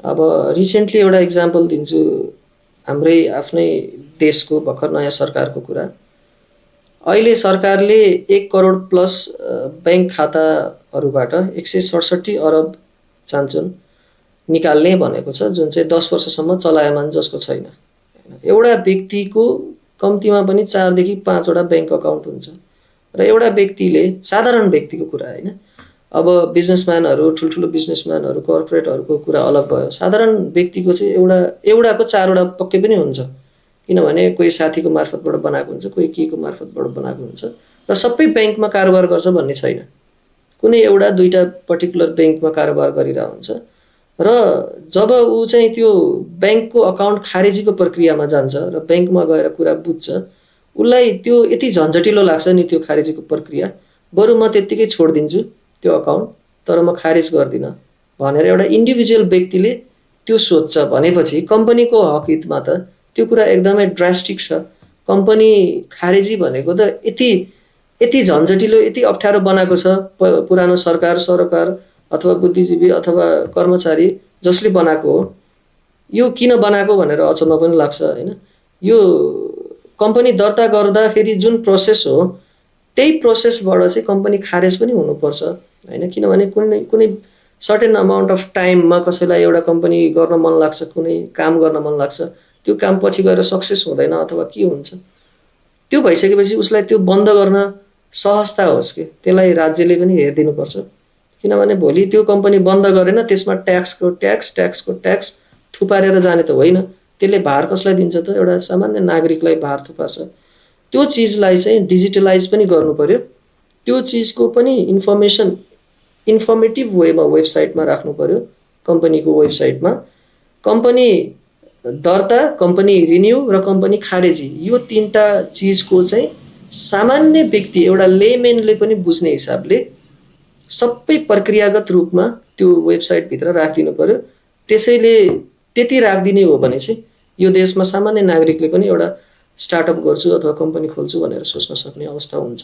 अब रिसेन्टली एउटा इक्जाम्पल दिन्छु, हाम्रै आफ्नै देशको भर्खर नयाँ सरकारको कुरा। अहिले सरकारले 1 करोड प्लस बैंक खाताहरूबाट 167 अरब चान्चुन निकाल्ने भनेको छ, जुन चाहिँ 10 वर्षसम्म चलायमान जसको छैन। एउटा व्यक्तिको कम्तीमा पनि 4 देखि 5 वटा बैंक अकाउन्ट हुन्छ र एउटा व्यक्तिले, साधारण व्यक्तिको कुरा हैन, अब बिजनेसम्यानहरू, ठुल्ठुलो बिजनेसम्यानहरू, कर्पोरेटहरूको कुरा अलग भयो। साधारण व्यक्तिको चाहिँ एउटाको 4 वटा पक्कै पनि हुन्छ, किनभने कोही साथीको मार्फतबाट बनाएको हुन्छ, कोही केको मार्फतबाट बनाएको हुन्छ र सबै बैंकमा कारोबार गर्छ भन्ने छैन। कुनै एउटा दुईटा पर्टिकुलर बैंकमा कारोबार गरिरहेको हुन्छ र जब ऊ चाहिँ त्यो बैंकको अकाउन्ट खारेजीको प्रक्रियामा जान्छ र बैंकमा गएर कुरा बुझ्छ, उसलाई त्यो यति झन्झटिलो लाग्छ नि त्यो खारेजीको प्रक्रिया, बरु म त्यत्तिकै छोडिदिन्छु त्यो अकाउन्ट, तर म खारेज गर्दिनँ भनेर एउटा इन्डिभिजुअल व्यक्तिले त्यो सोच्छ भनेपछि कम्पनीको हक हितमा त त्यो कुरा एकदमै ड्रास्टिक छ। कम्पनी खारेजी भनेको त यति झन्झटिलो, यति अप्ठ्यारो बनाएको छ पुरानो सरकार अथवा बुद्धिजीवी अथवा कर्मचारी जसले बनाएको हो। यो किन बनाएको भनेर अचम्म पनि लाग्छ हैन। यो कम्पनी दर्ता गर्दाखेरि जुन प्रोसेस हो त्यही प्रोसेसबाट चाहिँ कम्पनी खारेज पनि हुनुपर्छ हैन, किनभने कुनै सर्टेन अमाउन्ट अफ टाइममा कसैलाई एउटा कम्पनी गर्न मन लाग्छ, कुनै काम गर्न मन लाग्छ, त्यो काम पछि गएर सक्सेस हुँदैन अथवा के हुन्छ, त्यो भइसकेपछि उसलाई त्यो बन्द गर्न सहजता होस् कि त्यसलाई राज्यले पनि हेरिदिनुपर्छ। किनभने भोलि त्यो कम्पनी बन्द गरेन, त्यसमा ट्याक्सको ट्याक्स थुपारेर जाने त होइन, त्यसले भार कसलाई दिन्छ त? एउटा सामान्य नागरिकलाई भार थुपार्छ। त्यो चिजलाई चाहिँ डिजिटलाइज पनि गर्नु पर्यो, त्यो चिजको पनि इन्फर्मेटिभ वेमा वेबसाइटमा राख्नु पर्यो, कम्पनीको वेबसाइटमा। कम्पनी दर्ता, कम्पनी रिन्यू र कम्पनी खारेजी, यो तीनटा चिजको चाहिँ सामान्य व्यक्ति, एउटा लेमेनले पनि बुझ्ने हिसाबले सबै प्रक्रियागत रूपमा त्यो वेबसाइटभित्र राखिदिनु पर्यो। त्यसैले त्यति राखिदिने हो भने चाहिँ यो देशमा सामान्य नागरिकले पनि एउटा स्टार्टअप गर्छु अथवा कम्पनी खोल्छु भनेर सोच्न सक्ने अवस्था हुन्छ।